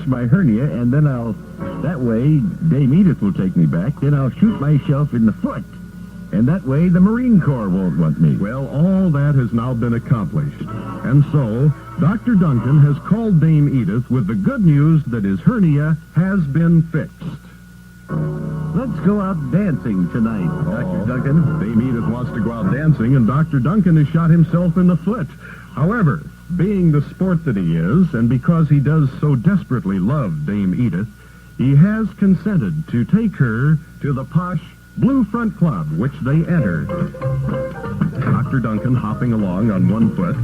my hernia, and then that way, Dame Edith will take me back, then I'll shoot myself in the foot. And that way, the Marine Corps won't want me. Well, all that has now been accomplished. And so, Dr. Duncan has called Dame Edith with the good news that his hernia has been fixed. Let's go out dancing tonight, Dr. Duncan. Dame Edith wants to go out dancing, and Dr. Duncan has shot himself in the foot. However, being the sport that he is, and because he does so desperately love Dame Edith, he has consented to take her to the posh Blue Front Club, which they enter. Dr. Duncan hopping along on one foot,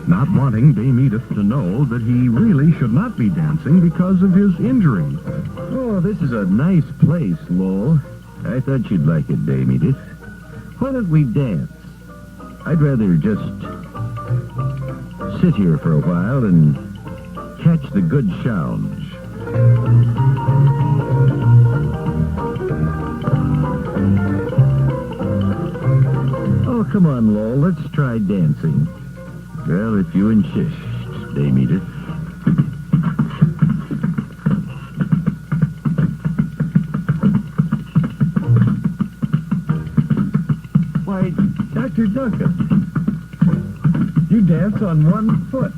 not wanting Dame Edith to know that he really should not be dancing because of his injury. Oh, this is a nice place, Lowell. I thought you'd like it, Dame Edith. Why don't we dance? I'd rather just sit here for a while and catch the good sounds. Oh, come on, Lowell. Let's try dancing. Well, if you insist, Dame Edith. Why, Dr. Duncan, you dance on one foot.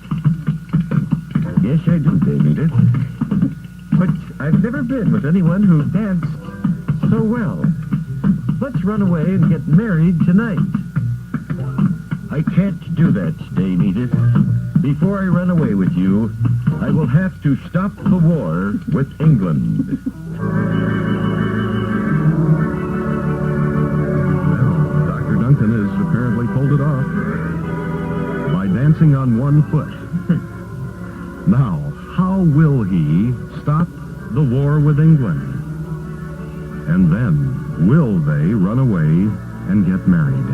Yes, I do, Dame Edith. But I've never been with anyone who danced so well. Let's run away and get married tonight. I can't do that, Dame Edith. Before I run away with you, I will have to stop the war with England. Well, Dr. Duncan has apparently pulled it off by dancing on one foot. Now, how will he stop the war with England? And then, will they run away and get married?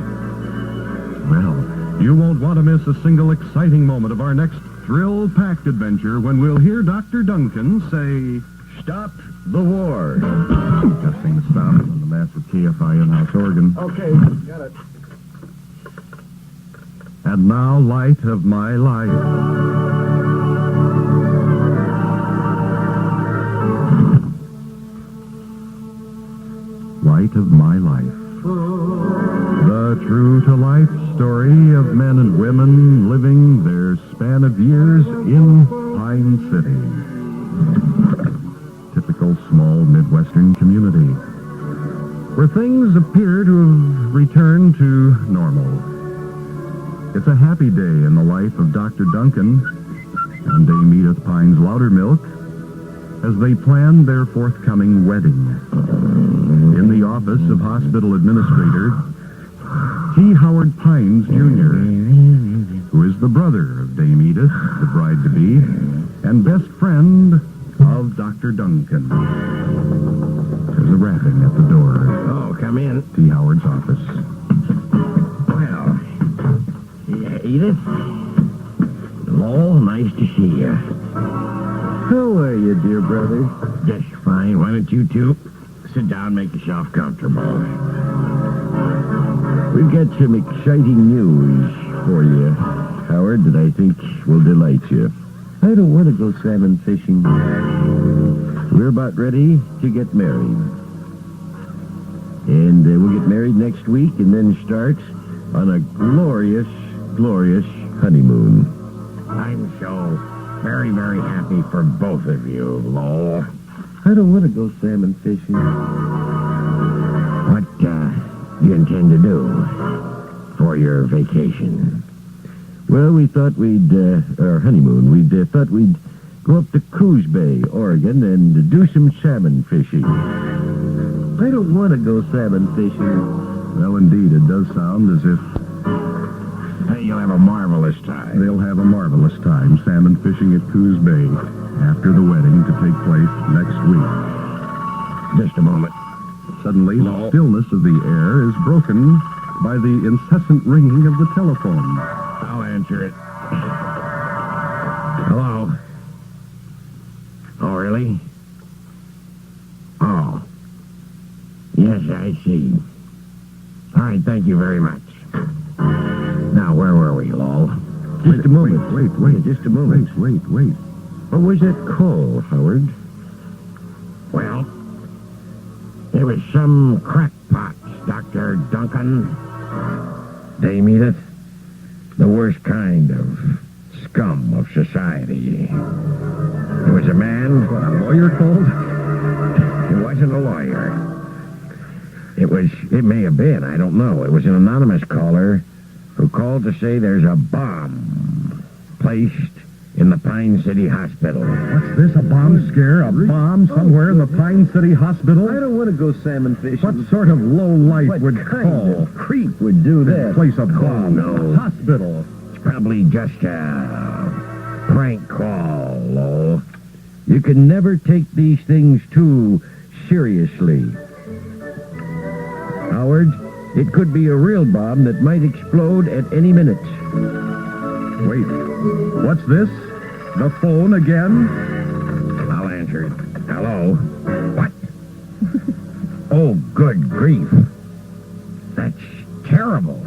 Well, you won't want to miss a single exciting moment of our next thrill-packed adventure when we'll hear Dr. Duncan say, Stop the war. Just sing the stop on the massive KFI in-house organ. Okay, got it. And now, light of my life. Light of my life. The true-to-life story of men and women living their span of years in Pine City. Typical small Midwestern community, where things appear to have returned to normal. It's a happy day in the life of Dr. Duncan and Dame Edith Pine's Loudermilk as they plan their forthcoming wedding. In the office of Hospital Administrator T. Howard Pines, Jr., who is the brother of Dame Edith, the bride-to-be, and best friend of Dr. Duncan. There's a rapping at the door. Oh, come in. T. Howard's office. Well, yeah, Edith? Lowell, nice to see you. How are you, dear brother? Just fine. Why don't you two sit down and make yourself comfortable? We've got some exciting news for you, Howard, that I think will delight you. I don't want to go salmon fishing. We're about ready to get married. And we'll get married next week and then start on a glorious, glorious honeymoon. I'm so very, very happy for both of you, Lowell. I don't want to go salmon fishing. What, you intend to do for your vacation? Well, we thought our honeymoon, thought we'd go up to Coos Bay, Oregon, and do some salmon fishing. I don't want to go salmon fishing. Well, indeed, it does sound as if You'll have a marvelous time. they'll have a marvelous time salmon fishing at Coos Bay after the wedding to take place next week. Just a moment. Suddenly, the stillness of the air is broken by the incessant ringing of the telephone. I'll answer it. Hello? Oh, really? Oh. Yes, I see. All right, thank you very much. Now, where were we, Lowell? Just a moment. Wait. Just a moment. Wait. What was that call, Howard? Well, it was some crackpots, Dr. Duncan. They mean it. The worst kind of scum of society. It was a man... What, a lawyer called? He wasn't a lawyer. It may have been, I don't know. It was an anonymous caller who called to say there's a bomb placed in the Pine City Hospital. What's this, a bomb scare? A bomb somewhere in the Pine City Hospital? I don't want to go salmon fishing. What sort of low-life What would kind call of creep would do that? place a bomb no. in a hospital? It's probably just a prank call, Lo. You can never take these things too seriously. Howard, it could be a real bomb that might explode at any minute. Wait, what's this? The phone again? I'll answer it. Hello? What? Oh, good grief. That's terrible.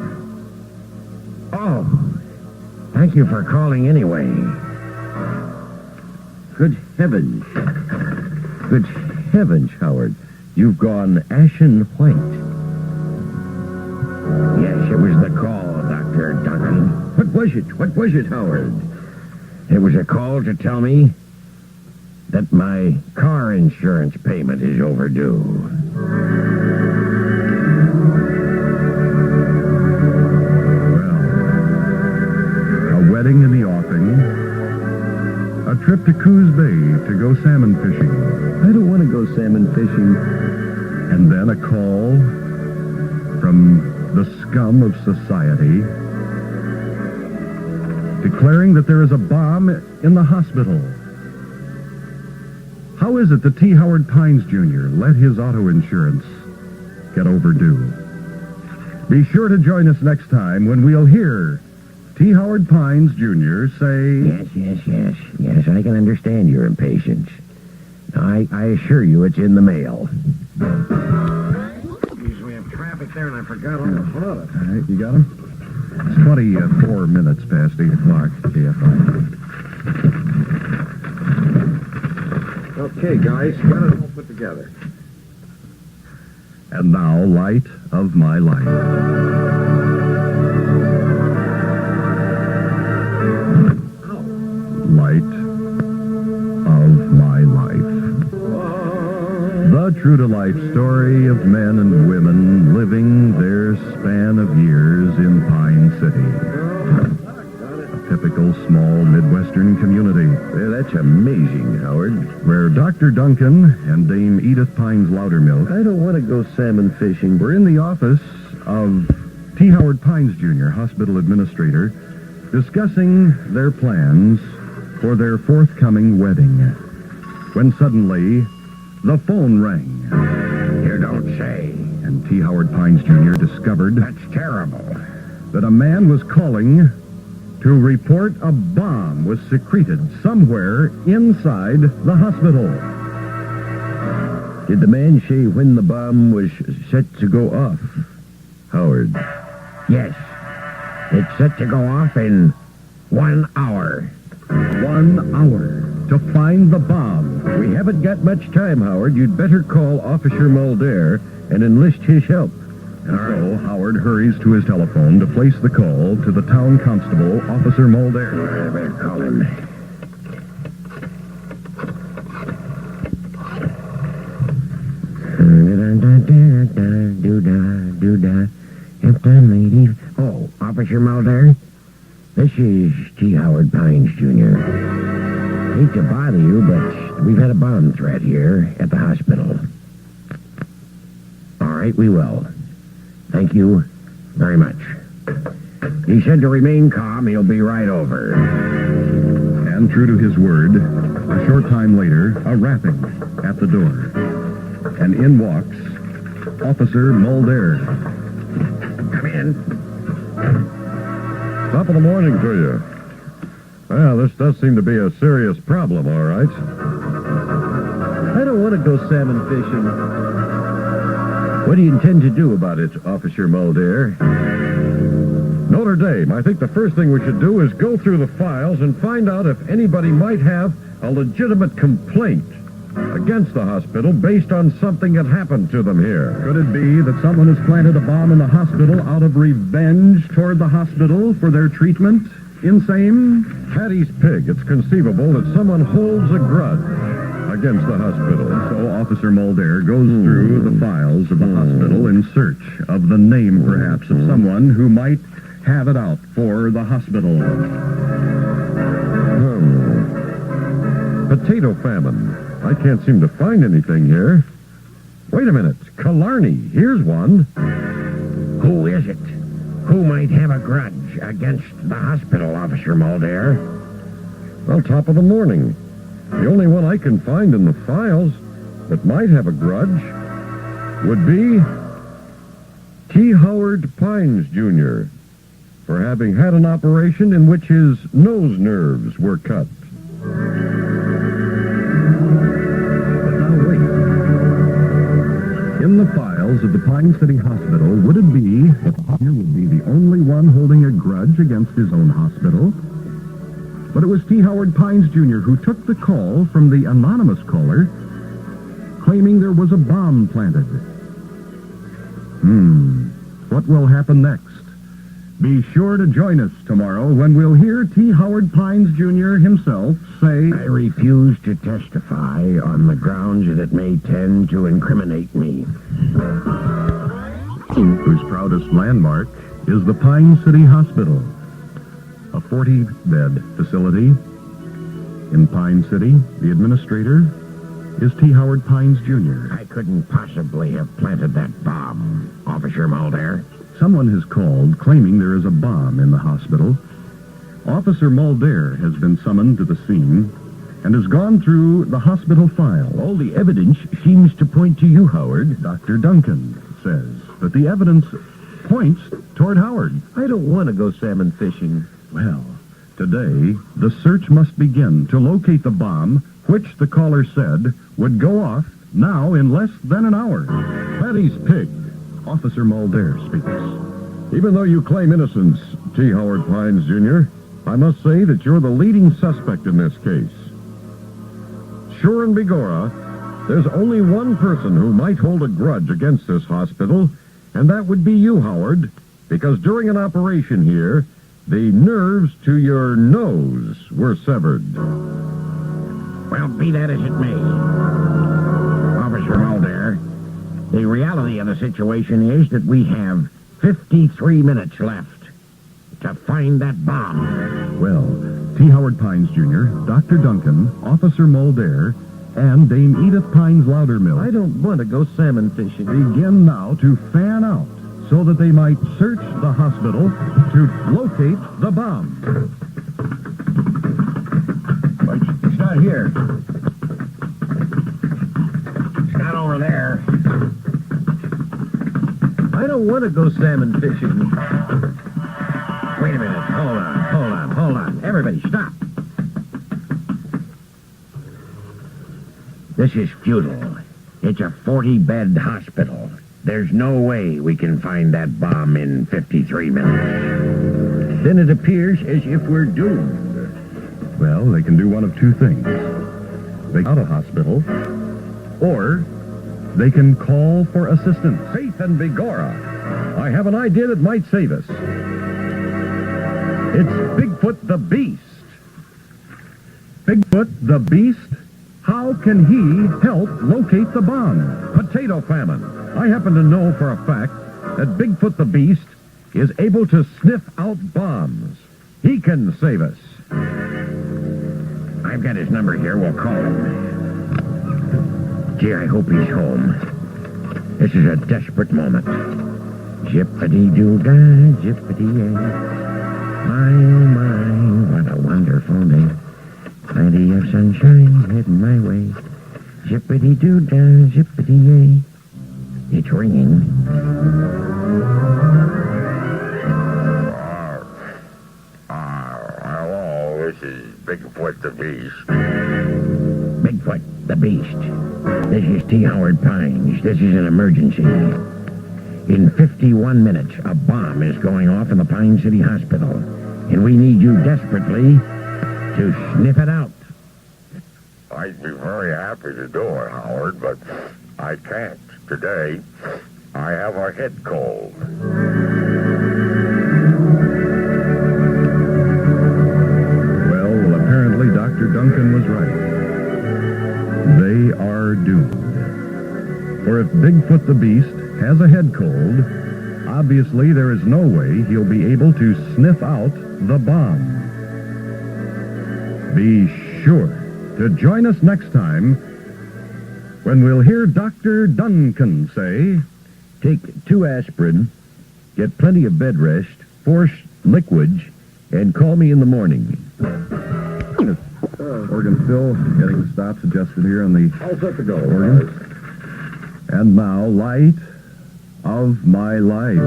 Oh, thank you for calling anyway. Good heavens. Good heavens, Howard. You've gone ashen white. Yes, it was the call, Dr. Duncan. What was it? What was it, Howard? It was a call to tell me that my car insurance payment is overdue. Well, a wedding in the offing, a trip to Coos Bay to go salmon fishing, I don't want to go salmon fishing. and then a call from the scum of society declaring that there is a bomb in the hospital. How is it that T. Howard Pines Jr. let his auto insurance get overdue? Be sure to join us next time when we'll hear T. Howard Pines Jr. say... Yes, I can understand your impatience. I assure you it's in the mail. We have traffic there and I forgot all about it. All right, you got him? It's 24 minutes past 8 o'clock, KFI. Okay, guys, got it all put together. And now, light of my life. Light of my life. The true-to-life story of men and women living their span of years in Pine City. A typical small Midwestern community. Yeah, that's amazing, Howard. Where Dr. Duncan and Dame Edith Pines Loudermilk I don't want to go salmon fishing. were in the office of T. Howard Pines Jr., hospital administrator, discussing their plans for their forthcoming wedding. When suddenly, the phone rang. You don't say. And T. Howard Pines Jr. discovered That's terrible. that a man was calling to report a bomb was secreted somewhere inside the hospital. Did the man say when the bomb was set to go off? Howard. Yes. It's set to go off in 1 hour. 1 hour to find the bomb. We haven't got much time, Howard. You'd better call Officer Mulder and enlist his help. And so Howard hurries to his telephone to place the call to the town constable, Officer Mulder. I better call him. Oh, Officer Mulder? This is T. Howard Pines, Jr. Hate to bother you, but we've had a bomb threat here at the hospital. All right, we will. Thank you very much. He said to remain calm. He'll be right over. And true to his word, a short time later, a rapping at the door. And in walks Officer Mulder. Come in. Top of the morning to you. Well, this does seem to be a serious problem, all right. I don't want to go salmon fishing. What do you intend to do about it, Officer Mulder? Notre Dame, I think the first thing we should do is go through the files and find out if anybody might have a legitimate complaint against the hospital based on something that happened to them here. Could it be that someone has planted a bomb in the hospital out of revenge toward the hospital for their treatment? Insane? Patty's Pig, it's conceivable that someone holds a grudge against the hospital. So Officer Mulder goes through the files of the hospital in search of the name, perhaps, of someone who might have it out for the hospital. Potato famine. I can't seem to find anything here. Wait a minute. Killarney. Here's one. Who is it? Who might have a grudge against the hospital, Officer Mulder? Well, top of the morning. The only one I can find in the files that might have a grudge would be T. Howard Pines, Jr., for having had an operation in which his nose nerves were cut. In the files of the Pine City Hospital, would it be that the doctor would be the only one holding a grudge against his own hospital? But it was T. Howard Pines, Jr. who took the call from the anonymous caller, claiming there was a bomb planted. What will happen next? Be sure to join us tomorrow when we'll hear T. Howard Pines, Jr. himself say, I refuse to testify on the grounds that it may tend to incriminate me. whose proudest landmark is the Pine City Hospital, a 40-bed facility in Pine City. The administrator is T. Howard Pines, Jr. I couldn't possibly have planted that bomb, Officer Mulder. Someone has called claiming there is a bomb in the hospital. Officer Mulder has been summoned to the scene and has gone through the hospital file. All the evidence seems to point to you, Howard. Dr. Duncan says that the evidence points toward Howard. I don't want to go salmon fishing. Well, today, the search must begin to locate the bomb, which the caller said would go off now in less than an hour. Patty's Pig. Officer Mulder speaks. Even though you claim innocence, T. Howard Pines, Jr., I must say that you're the leading suspect in this case. Sure in Bigorra, there's only one person who might hold a grudge against this hospital, and that would be you, Howard, because during an operation here, the nerves to your nose were severed. Well, be that as it may, Officer Mulder, the reality of the situation is that we have 53 minutes left to find that bomb. Well, T. Howard Pines, Jr., Dr. Duncan, Officer Mulder, and Dame Edith Pines Loudermilk. I don't want to go salmon fishing. Begin now to fan out so that they might search the hospital to locate the bomb. It's not here. It's not over there. I don't want to go salmon fishing. Wait a minute. Hold on. Everybody, stop. This is futile. It's a 40-bed hospital. There's no way we can find that bomb in 53 minutes. Then it appears as if we're doomed. Well, they can do one of two things. They get out of hospital, or they can call for assistance. Faith and Bigorra. I have an idea that might save us. It's Bigfoot the Beast. Bigfoot the Beast? How can he help locate the bomb? Potato famine. I happen to know for a fact that Bigfoot the Beast is able to sniff out bombs. He can save us. I've got his number here. We'll call him. Gee, I hope he's home. This is a desperate moment. Jippity-doo-dah, jippity-yay. My, oh my, what a wonderful day. Plenty of sunshine heading my way. Jippity-doo-dah, jippity-yay. It's ringing. Hello, this is Bigfoot the Beast. Bigfoot, the Beast. This is T. Howard Pines. This is an emergency. In 51 minutes, a bomb is going off in the Pine City Hospital, and we need you desperately to sniff it out. I'd be very happy to do it, Howard, but I can't today. I have a head cold. Well, apparently Dr. Duncan was right. They are doomed. For if Bigfoot the Beast has a head cold, obviously there is no way he'll be able to sniff out the bomb. Be sure to join us next time when we'll hear Dr. Duncan say, Take 2 aspirin, get plenty of bed rest, 4 liquids, and call me in the morning. organ still getting the stops adjusted here on the All set to go. organ. And now, Light of My Life.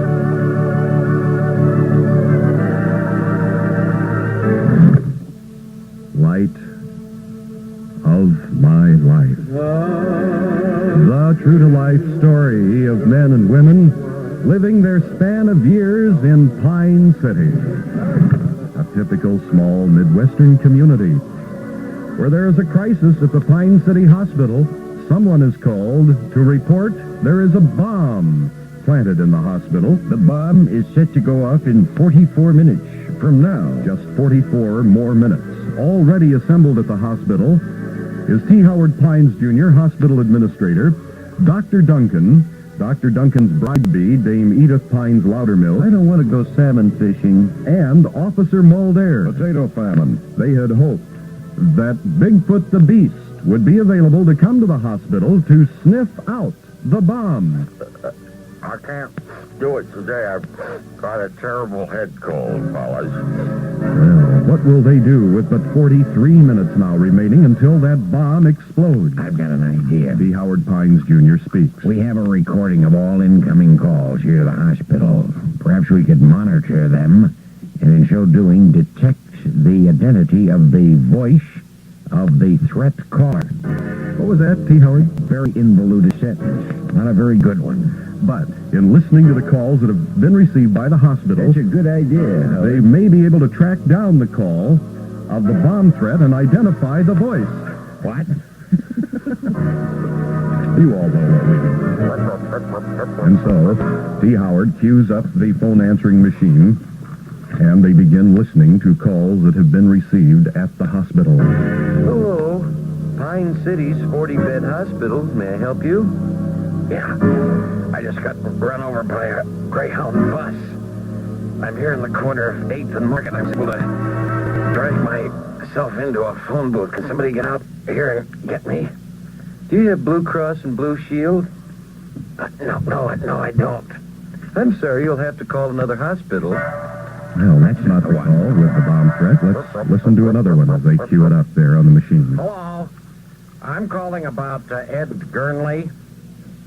Light of My Life. The true-to-life story of men and women living their span of years in Pine City, a typical small Midwestern community. Where there is a crisis at the Pine City Hospital, someone is called to report there is a bomb planted in the hospital. The bomb is set to go off in 44 minutes from now. Just 44 more minutes. Already assembled at the hospital is T. Howard Pines Jr., hospital administrator, Dr. Duncan, Dr. Duncan's bride-bee, Dame Edith Pines Loudermill. I don't want to go salmon fishing. And Officer Mulder. Potato famine. They had hoped that Bigfoot the Beast would be available to come to the hospital to sniff out the bomb. I can't do it today. I've got a terrible head cold, fellas. Well, what will they do with but 43 minutes now remaining until that bomb explodes? I've got an idea. D. Howard Pines Jr. speaks. We have a recording of all incoming calls here to the hospital. Perhaps we could monitor them, and in so doing, detect the identity of the voice of the threat caller. What was that, T. Howard? Very involuted sentence. Not a very good one. But in listening to the calls that have been received by the hospital, That's a good idea. they may be able to track down the call of the bomb threat and identify the voice. What? You all know what we mean. And so, T. Howard cues up the phone answering machine, and they begin listening to calls that have been received at the hospital. Hello, Pine City's 40-bed hospital. May I help you? Yeah. I just got run over by a Greyhound bus. I'm here in the corner of 8th and Market. I'm able to drive myself into a phone booth. Can somebody get out here and get me? Do you have Blue Cross and Blue Shield? No, I don't. I'm sorry, you'll have to call another hospital. Well, that's not the call with the bomb threat. Let's listen to another one as they cue it up there on the machine. Hello. I'm calling about Ed Gurnley.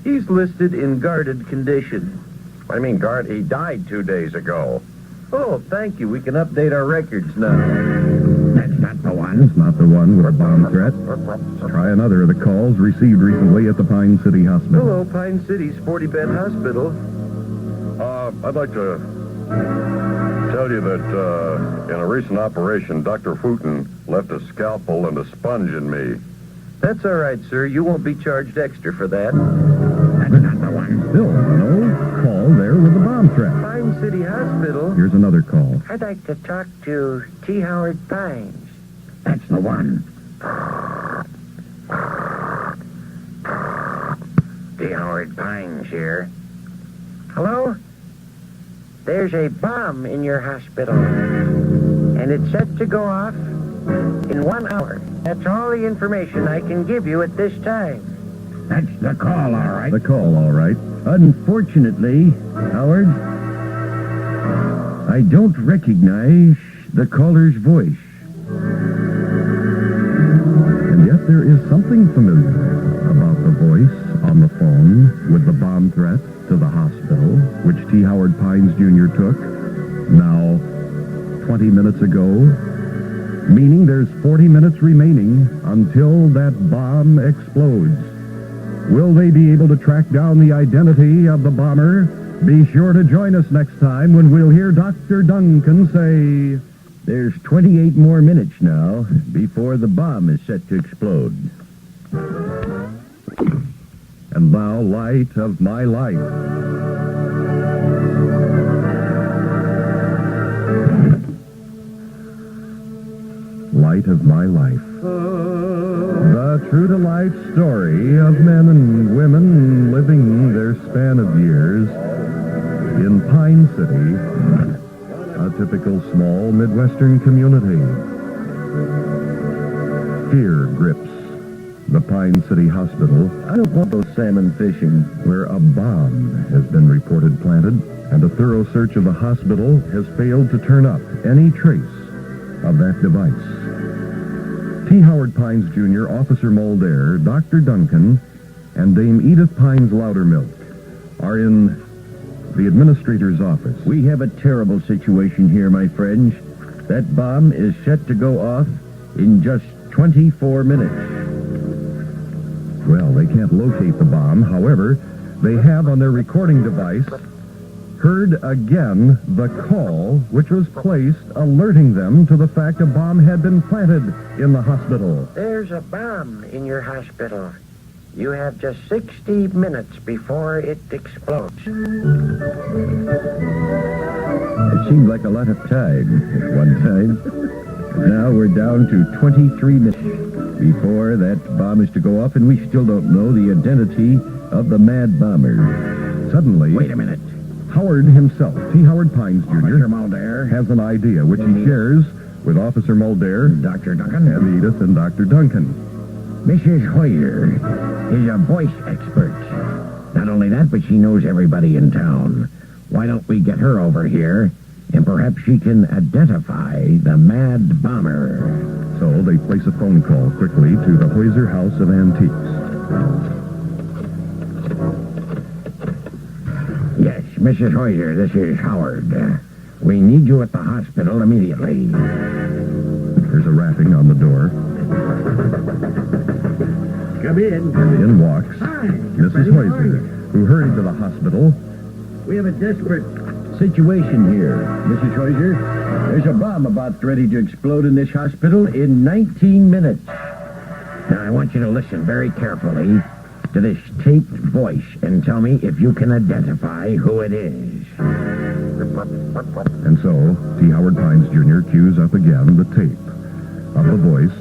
He's listed in guarded condition. What do you mean, guard? He died 2 days ago. Oh, thank you. We can update our records now. That's not the one. It's not the one with a bomb threat. Try another of the calls received recently at the Pine City Hospital. Hello, Pine City's 40-bed hospital. I'd like to tell you that in a recent operation, Dr. Footen left a scalpel and a sponge in me. That's all right, sir. You won't be charged extra for that. That's not the one. Still no call there with the bomb threat. Pine City Hospital. Here's another call. I'd like to talk to T. Howard Pines. That's the one. T. Howard Pines here. Hello? There's a bomb in your hospital, and it's set to go off in 1 hour. That's all the information I can give you at this time. That's the call, all right. The call, all right. Unfortunately, Howard, I don't recognize the caller's voice. And yet there is something familiar about the voice on the phone with the bomb threat to the hospital, which T. Howard Pines Jr. took now 20 minutes ago, meaning there's 40 minutes remaining until that bomb explodes. Will they be able to track down the identity of the bomber? Be sure to join us next time when we'll hear Dr. Duncan say, There's 28 more minutes now before the bomb is set to explode. And thou light of my life. Light of my life. The true-to-life story of men and women living their span of years in Pine City, a typical small Midwestern community. Fear grips the Pine City Hospital, I don't want those salmon fishing. where a bomb has been reported planted, and a thorough search of the hospital has failed to turn up any trace of that device. T. Howard Pines Jr., Officer Mulder, Dr. Duncan, and Dame Edith Pines Loudermilk are in the administrator's office. We have a terrible situation here, my friends. That bomb is set to go off in just 24 minutes. Well, they can't locate the bomb. However, they have on their recording device heard again the call which was placed alerting them to the fact a bomb had been planted in the hospital. There's a bomb in your hospital. You have just 60 minutes before it explodes. It seemed like a lot of time at one time. And now we're down to 23 minutes before that bomb is to go off, and we still don't know the identity of the mad bomber. Suddenly, Wait a minute. Howard himself, T. Howard Pines Jr., Mr. Mulder. has an idea which he shares with Officer Mulder, Dr. Duncan. and Edith and Dr. Duncan. Mrs. Hoyer is a voice expert. Not only that, but she knows everybody in town. Why don't we get her over here, and perhaps she can identify the mad bomber. So they place a phone call quickly to the Hoyser House of Antiques. Yes, Mrs. Hoyer, this is Howard. We need you at the hospital immediately. There's a rapping on the door, Come in. and in walks Hi. Mrs. Hoyser, who hurried to the hospital. We have a desperate... Situation here, Mrs. Hoyer. There's a bomb about ready to explode in this hospital in 19 minutes. Now, I want you to listen very carefully to this taped voice and tell me if you can identify who it is. And so, T. Howard Pines Jr. cues up again the tape of the voice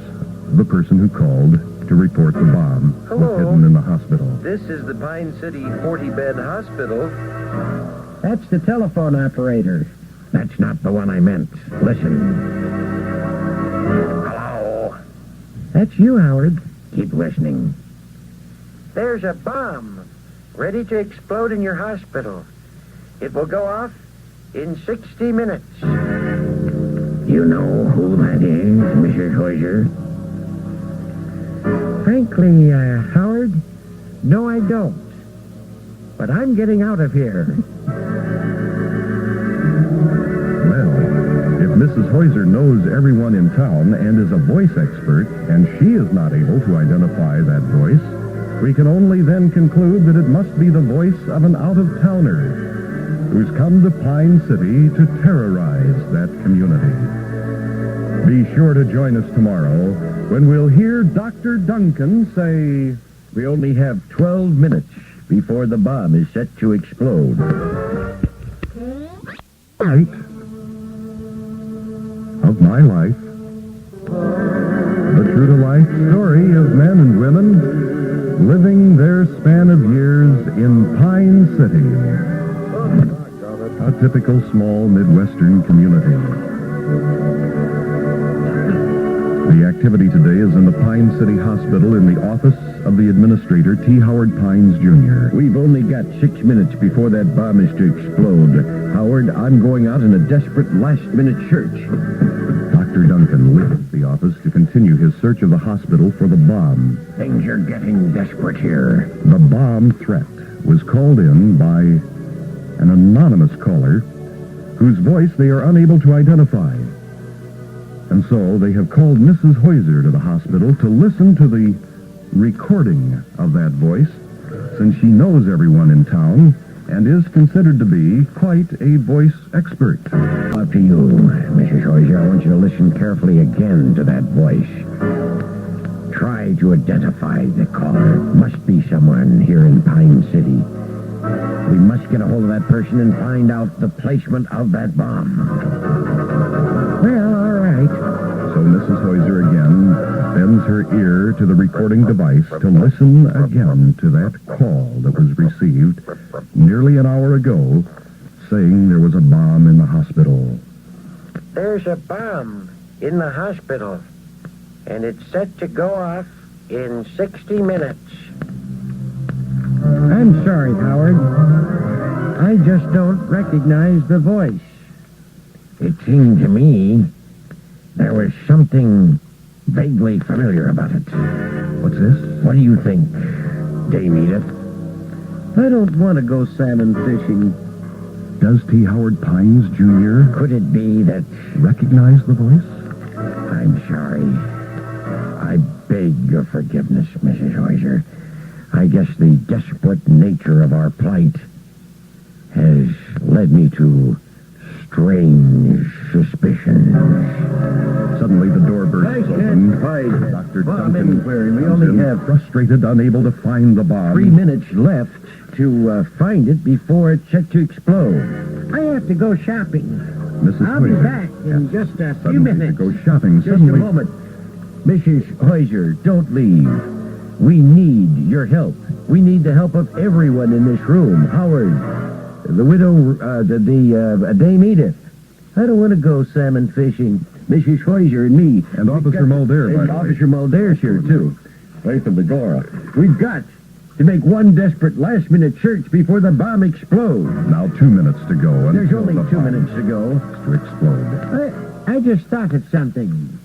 of the person who called to report the bomb was Hello. hidden in the hospital. This is the Pine City 40-bed hospital. That's the telephone operator. That's not the one I meant. Listen. Hello. That's you, Howard. Keep listening. There's a bomb ready to explode in your hospital. It will go off in 60 minutes. You know who that is, Mrs. Hoyer? Frankly, Howard, no, I don't. But I'm getting out of here. Well, if Mrs. Hoyser knows everyone in town and is a voice expert, and she is not able to identify that voice, we can only then conclude that it must be the voice of an out-of-towner who's come to Pine City to terrorize that community. Be sure to join us tomorrow when we'll hear Dr. Duncan say, We only have 12 minutes before the bomb is set to explode. Light of my life. The true-to-life story of men and women living their span of years in Pine City, a typical small Midwestern community. The activity today is in the Pine City Hospital in the office of the administrator, T. Howard Pines Jr. We've only got 6 minutes before that bomb is to explode. Howard, I'm going out in a desperate last-minute search. Dr. Duncan leaves the office to continue his search of the hospital for the bomb. Things are getting desperate here. The bomb threat was called in by an anonymous caller whose voice they are unable to identify. And so they have called Mrs. Hoyser to the hospital to listen to the recording of that voice, since she knows everyone in town and is considered to be quite a voice expert. Up to you, Mrs. Hoyser. I want you to listen carefully again to that voice. Try to identify the caller. Must be someone here in Pine City. We must get a hold of that person and find out the placement of that bomb. Well, all right. So Mrs. Hoyser again bends her ear to the recording device to listen again to that call that was received nearly an hour ago saying there was a bomb in the hospital. There's a bomb in the hospital, and it's set to go off in 60 minutes. I'm sorry, Howard. I just don't recognize the voice. It seemed to me there was something vaguely familiar about it. What's this? What do you think, Dame Edith? I don't want to go salmon fishing. Does T. Howard Pines, Jr. Could it be that... recognize the voice? I'm sorry. I beg your forgiveness, Mrs. Hoyser. I guess the desperate nature of our plight has led me to strange suspicions. Suddenly the door bursts open. Dr. Duncan We only have frustrated, unable to find the bomb. 3 minutes left to find it before it's set to explode. I have to go shopping. Mrs. I'll be Hoyser. back in just a few Suddenly minutes. to go shopping. Just Suddenly, a moment. Mrs. Hoyser, don't leave. We need your help. We need the help of everyone in this room. Howard, the widow, Dame Edith. I don't want to go salmon fishing. Mrs. Hoyser and me. And Officer Mulder, by And the way. Officer Mulder's here, too. Faith and Begora. We've got to make one desperate last-minute search before the bomb explodes. Now 2 minutes to go. There's until only the 2 bomb minutes to go. is to explode. I just thought of something.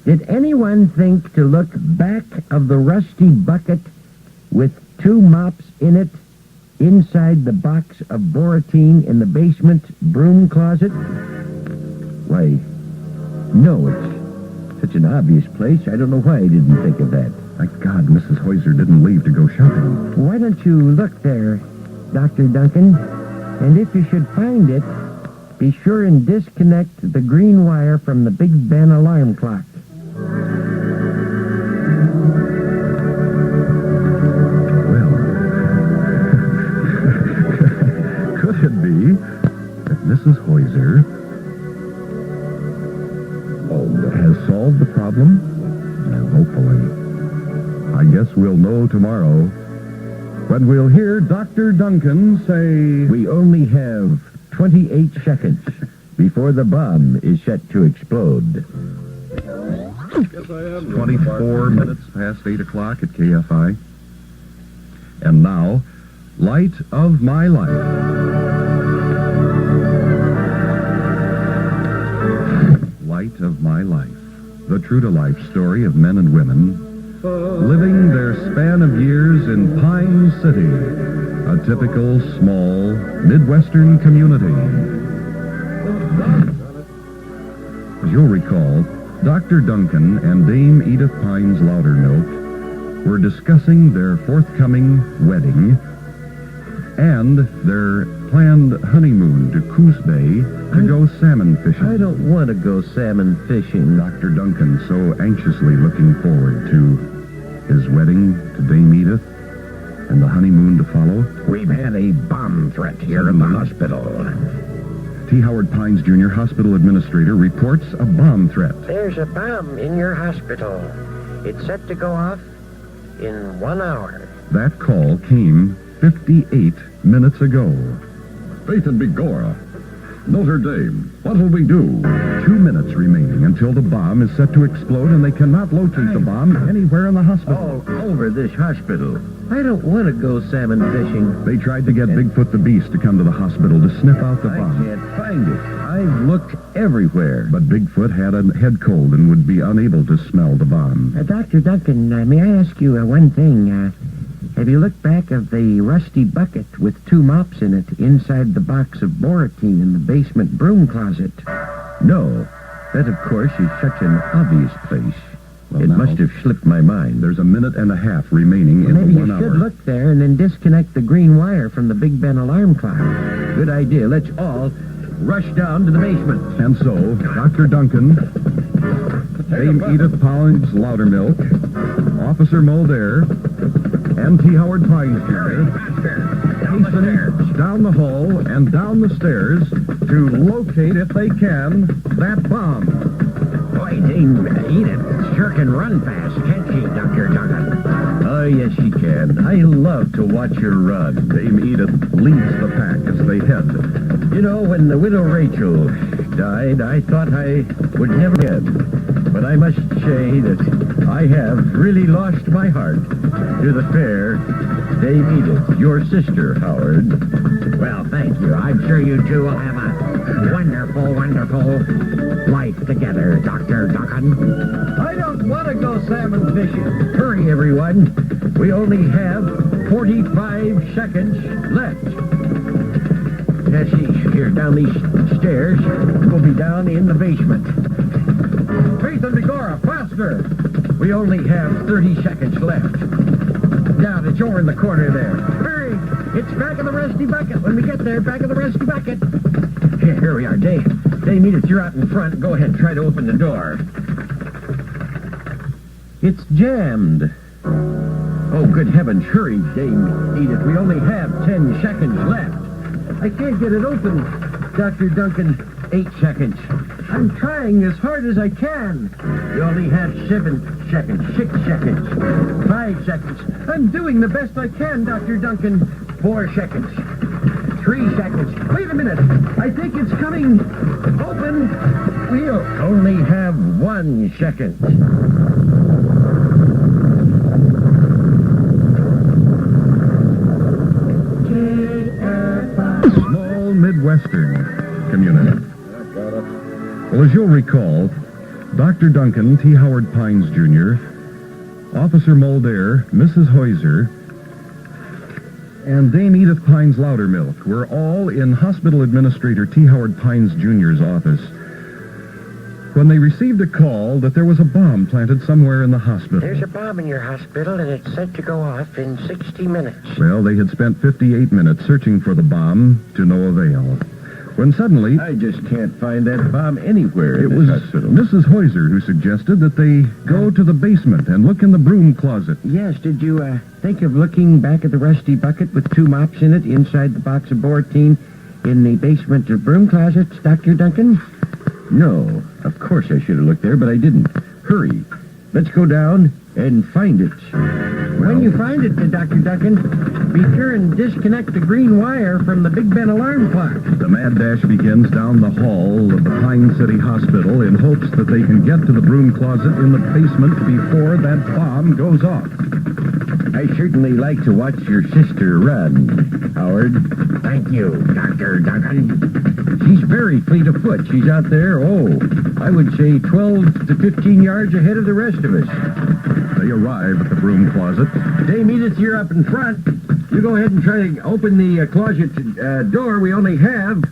Did anyone think to look back of the rusty bucket with 2 mops in it inside the box of Boratine in the basement broom closet? Why, no, it's such an obvious place. I don't know why I didn't think of that. Thank God Mrs. Hoyser didn't leave to go shopping. Why don't you look there, Dr. Duncan? And if you should find it, be sure and disconnect the green wire from the Big Ben alarm clock. Well, could it be that Mrs. Hoyser has solved the problem? Hopefully. I guess we'll know tomorrow when we'll hear Dr. Duncan say... We only have 28 seconds before the bomb is set to explode. 24 minutes past 8 o'clock at KFI. And now, Light of My Life. Light of My Life. The true-to-life story of men and women living their span of years in Pine City, a typical small Midwestern community. As you'll recall, Dr. Duncan and Dame Edith Pines Loudermilk were discussing their forthcoming wedding and their planned honeymoon to Coos Bay to go salmon fishing. I don't want to go salmon fishing. Dr. Duncan so anxiously looking forward to his wedding to Dame Edith and the honeymoon to follow. We've had a bomb threat here in the hospital. T. Howard Pines, Jr., hospital administrator, reports a bomb threat. There's a bomb in your hospital. It's set to go off in 1 hour. That call came 58 minutes ago. Faith and Begora. Notre Dame. What will we do? 2 minutes remaining until the bomb is set to explode, and they cannot locate the bomb anywhere in the hospital. All over this hospital. I don't want to go salmon fishing. They tried to get Bigfoot the Beast to come to the hospital to sniff out the I bomb. can't find it. I've looked everywhere. But Bigfoot had a head cold and would be unable to smell the bomb. Dr. Duncan, may I ask you one thing? Have you looked back of the rusty bucket with 2 mops in it inside the box of Boratine in the basement broom closet? No. That, of course, is such an obvious place. It now, must have slipped my mind. There's a minute and a half remaining in Maybe the you 1 should hour. look there and then disconnect the green wire from the Big Ben alarm clock. Good idea. Let's all rush down to the basement. And so, Dr. Duncan, Dame Edith Pines Loudermilk, Officer Mulder, and T. Howard Pines Jr. hasten down the hall and down the stairs to locate, if they can, that bomb. Boy, Dame Edith sure can run fast, can't she, Dr. Duncan? Oh, yes, she can. I love to watch her run. Dame Edith leads the pack as they head. You know, when the widow Rachel died, I thought I would never get. But I must say that I have really lost my heart to the fair Dame Edith, your sister, Howard. Well, thank you. I'm sure you two will have a wonderful, wonderful life together, Dr. Duncan. I don't want to go salmon fishing. Hurry, everyone. We only have 45 seconds left. Yes, here, down these stairs. We'll be down in the basement. Faith and Begora, faster! We only have 30 seconds left. Down, it's over in the corner there. Hurry! It's back of the rusty bucket. When we get there, back of the rusty bucket. Here we are, Dave. Dame Edith, you're out in front. Go ahead, try to open the door. It's jammed. Oh, good heavens, hurry, Dame Edith. We only have 10 seconds left. I can't get it open, Dr. Duncan. 8 seconds. I'm trying as hard as I can. We only have 7 seconds, 6 seconds, 5 seconds. I'm doing the best I can, Dr. Duncan. 4 seconds, 3 seconds. Wait a minute. I think it's coming open. We only have 1 second. Small Midwestern community. Well, as you'll recall, Dr. Duncan, T. Howard Pines Jr., Officer Mulder, Mrs. Heuser, and Dame Edith Pines Loudermilk were all in Hospital Administrator T. Howard Pines Jr.'s office when they received a call that there was a bomb planted somewhere in the hospital. There's a bomb in your hospital, and it's set to go off in 60 minutes. Well, they had spent 58 minutes searching for the bomb to no avail. When suddenly, I just can't find that bomb anywhere it in was this hospital. Mrs. Heuser who suggested that they go to the basement and look in the broom closet. Yes, did you think of looking back at the rusty bucket with 2 mops in it inside the box of Boratine in the basement of broom closets, Dr. Duncan? No, of course I should have looked there, but I didn't. Hurry. Let's go down and find it. When you find it, Dr. Duncan, be sure and disconnect the green wire from the Big Ben alarm clock. The mad dash begins down the hall of the Pine City Hospital in hopes that they can get to the broom closet in the basement before that bomb goes off. I certainly like to watch your sister run, Howard. Thank you, Dr. Duncan. She's very fleet of foot. She's out there, I would say 12 to 15 yards ahead of the rest of us. They arrive at the broom closet. Dame Edith, you're up in front. You go ahead and try to open the closet door. We only have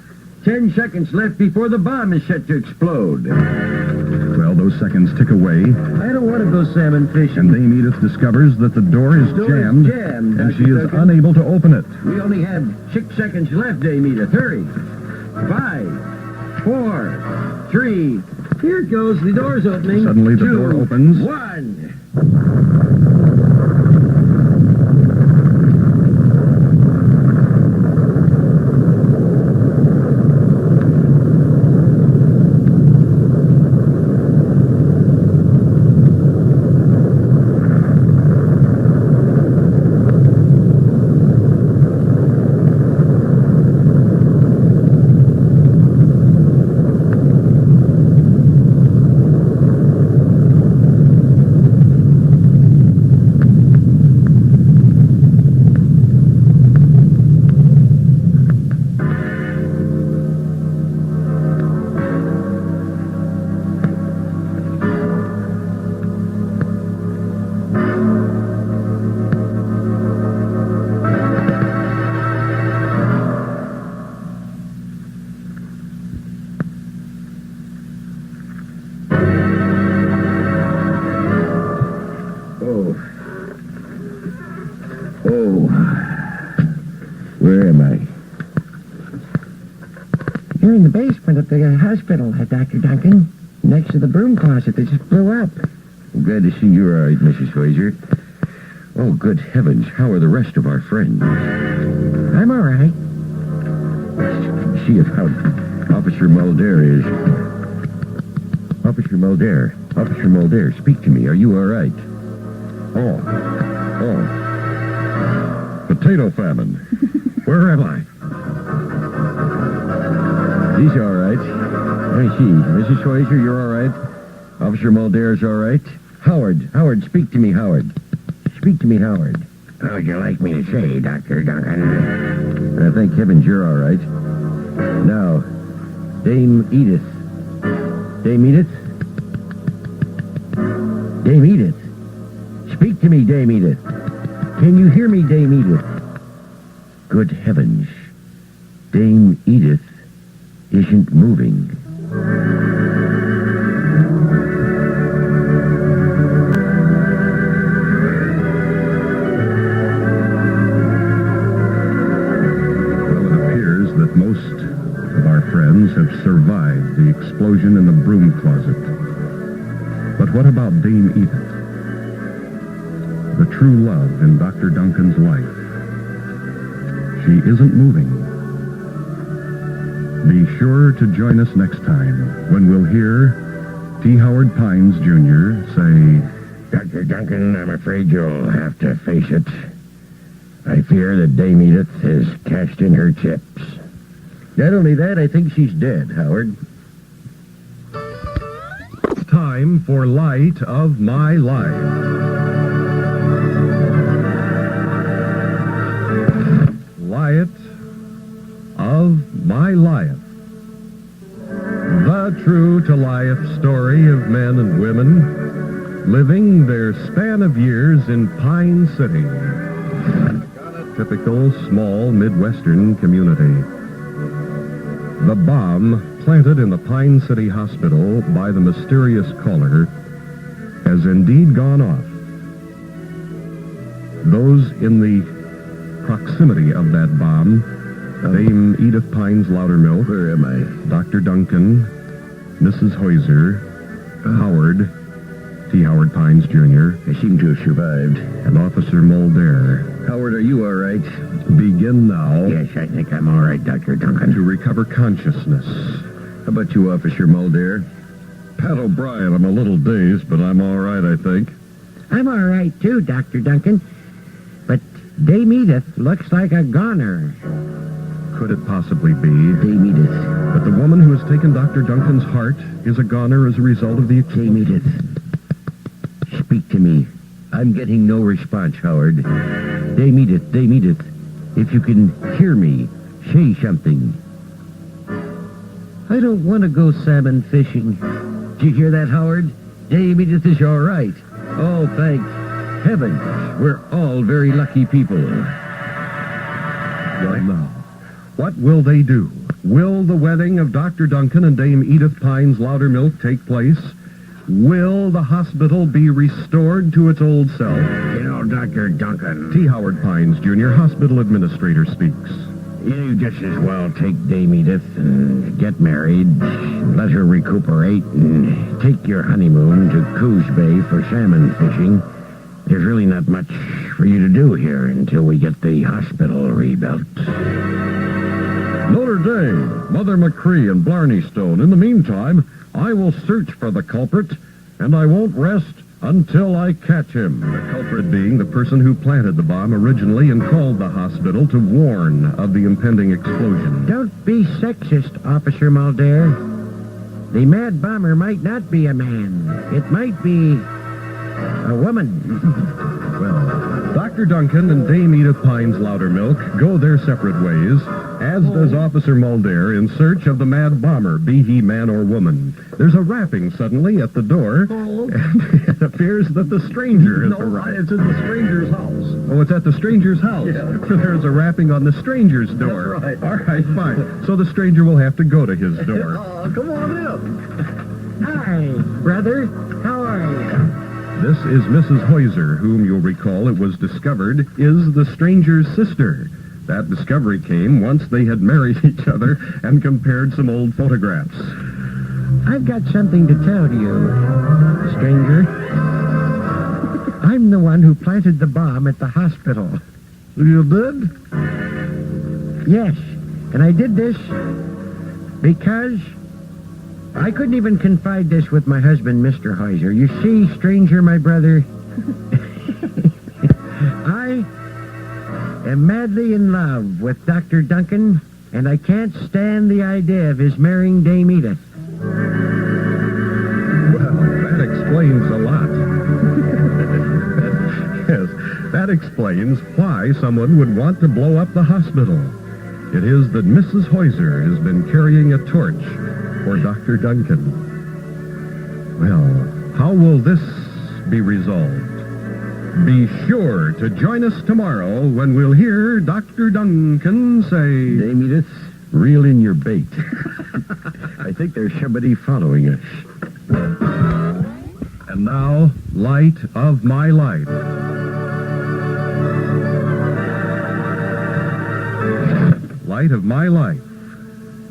10 seconds left before the bomb is set to explode. Well, those seconds tick away, I don't want to go salmon fishing. and Dame Edith discovers that the door is jammed, and she is unable to open it. We only have 6 seconds left, Dame Edith. Hurry. 5, 4, 3. Here it goes. The door's opening. Suddenly the 2, door opens. 1. Oh. Where am I? You're in the basement of the hospital, Dr. Duncan, next to the broom closet that just blew up. I'm glad to see you're all right, Mrs. Hoyser. Oh, good heavens, how are the rest of our friends? I'm all right. See if how Officer Mulder is. Officer Mulder, speak to me. Are you all right? Oh. Potato famine. Where am I? He's all right. I see. Mrs. Hoyser, you're all right? Officer Mulder's all right? Howard, speak to me, Howard. Speak to me, Howard. What would you like me to say, Dr. Duncan? Thank heavens you're all right. Now, Dame Edith. Dame Edith? Dame Edith. Speak to me, Dame Edith. Can you hear me, Dame Edith? Good heavens. Dame Edith isn't moving. Have survived the explosion in the broom closet. But what about Dame Edith? The true love in Dr. Duncan's life. She isn't moving. Be sure to join us next time when we'll hear T. Howard Pines, Jr. say, Dr. Duncan, I'm afraid you'll have to face it. I fear that Dame Edith has cashed in her chips. Not only that, I think she's dead, Howard. It's time for Light of My Life. Light of My Life. The true-to-life story of men and women living their span of years in Pine City, a typical small Midwestern community. The bomb planted in the Pine City Hospital by the mysterious caller has indeed gone off. Those in the proximity of that bomb, Dame Edith Pines Loudermilk, Where am I? Dr. Duncan, Mrs. Hoyser, Howard, T. Howard Pines, Jr., I seem to have survived. and Officer Mulder. Howard, are you all right? Begin now Yes, I think I'm all right, Dr. Duncan. to recover consciousness. How about you, Officer Mulder? Pat O'Brien, I'm a little dazed, but I'm all right, I think. I'm all right, too, Dr. Duncan. But Dame Edith looks like a goner. Could it possibly be Dame Edith. that the woman who has taken Dr. Duncan's heart is a goner as a result of the Dame Edith. Speak to me. I'm getting no response, Howard. Dame Edith, if you can hear me, say something. I don't want to go salmon fishing. Did you hear that, Howard? Dame Edith is all right. Oh, thank heaven. We're all very lucky people. right now. What will they do? Will the wedding of Dr. Duncan and Dame Edith Pines Loudermilk take place? Will the hospital be restored to its old self? You know, Dr. Duncan, T. Howard Pines, Jr., hospital administrator, speaks. you just as well take Dame Edith and get married, let her recuperate, and take your honeymoon to Coos Bay for salmon fishing. There's really not much for you to do here until we get the hospital rebuilt. Notre Dame, Mother McCree, and Blarney Stone. In the meantime, I will search for the culprit, and I won't rest until I catch him. The culprit being the person who planted the bomb originally and called the hospital to warn of the impending explosion. Don't be sexist, Officer Mulder. The mad bomber might not be a man. It might be a woman. Well, Dr. Duncan and Dame Edith Pines Loudermilk go their separate ways, as does Officer Mulder in search of the mad bomber, be he man or woman. There's a rapping suddenly at the door, and it appears that the stranger has arrived. It's in the stranger's house. Oh, it's at the stranger's house. Yeah. There's a rapping on the stranger's door. That's right. All right, fine. So the stranger will have to go to his door. Come on in. Hi, brother. How are you? This is Mrs. Heuser, whom you'll recall it was discovered is the stranger's sister. That discovery came once they had married each other and compared some old photographs. I've got something to tell you, stranger. I'm the one who planted the bomb at the hospital. You did? Yes, and I did this because I couldn't even confide this with my husband, Mr. Heuser. You see, stranger, my brother, I am madly in love with Dr. Duncan, and I can't stand the idea of his marrying Dame Edith. Well, that explains a lot. Yes, that explains why someone would want to blow up the hospital. It is that Mrs. Heuser has been carrying a torch for Dr. Duncan. Well, how will this be resolved? Be sure to join us tomorrow when we'll hear Dr. Duncan say... Dame Edith, reel in your bait. I think there's somebody following us. And now, Light of My Life. Light of My Life,